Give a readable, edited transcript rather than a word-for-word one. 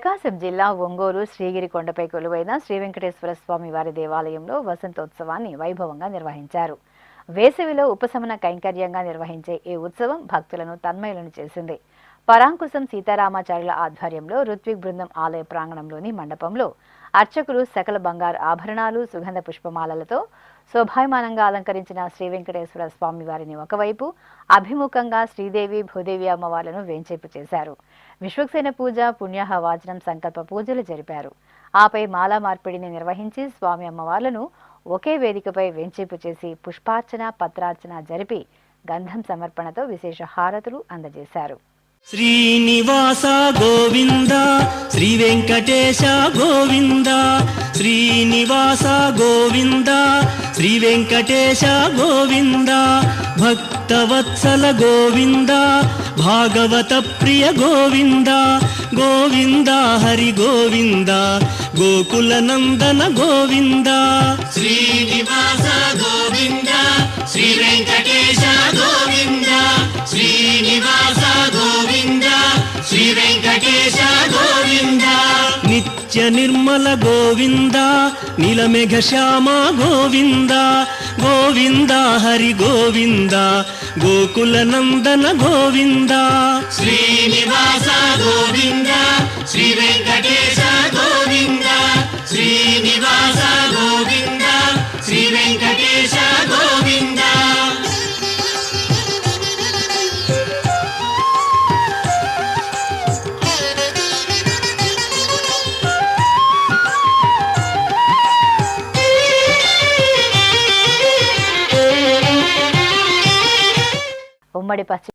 ప్రకాశం జిల్లా ఒంగోలు శ్రీగిరి కొండపై కొలువైన శ్రీ వెంకటేశ్వర స్వామి వారి దేవాలయంలో వసంతోత్సవాన్ని వైభవంగా నిర్వహించారు. వేసవిలో ఉపశమన కైంకర్యంగా నిర్వహించే ఈ ఉత్సవం భక్తులను తన్మయులను చేసింది. పరాంకుశం సీతారామాచార్యుల ఆధ్వర్యంలో ఋత్విక్ బృందం ఆలయ ప్రాంగణంలోని మండపంలో అర్చకులు సకల బంగారు ఆభరణాలు, సుగంధ పుష్పమాలలతో శోభాయమానంగా అలంకరించిన శ్రీ వెంకటేశ్వర స్వామి వారిని ఒకవైపు, అభిముఖంగా శ్రీదేవి, భూదేవి అమ్మవార్లను వేంచేపు చేశారు. విశ్వక్సేన పూజ, పుణ్యాహ వాచనం, సంకల్ప పూజలు జరిపారు. ఆపై మాలా మార్పిడిని నిర్వహించి స్వామి అమ్మవార్లను ఒకే వేదికపై వేంచేపు చేసి పుష్పార్చన, పత్రార్చన జరిపి గంధం సమర్పణతో విశేష హారతులు అందజేశారు. శ్రీనివాస గోవింద, శ్రీ వెంకటేశ గోవింద, శ్రీనివాస గోవింద, శ్రీ వెంకటేశ గోవింద, భక్తవత్సల గోవింద, భాగవత ప్రియ గోవింద, గోవింద హరి గోవింద, గోకుల నందన గోవింద. శ్రీనివాస గోవింద, శ్రీ వెంకటేశ గోవింద, శ్రీనివాస గోవింద, శ్రీ వెంకటేశ గోవింద. నిత్య నిర్మల గోవింద, నీలమేఘ శ్యామ గోవింద, గోవింద హరి గోవింద, గోకుల నందన గోవింద. శ్రీనివాస గోవింద, శ్రీ వెంకటేశ గోవింద, శ్రీనివాస గోవింద, శ్రీ వెంకటేశ గోవింద. ఉమ్మడి పశ్చిమ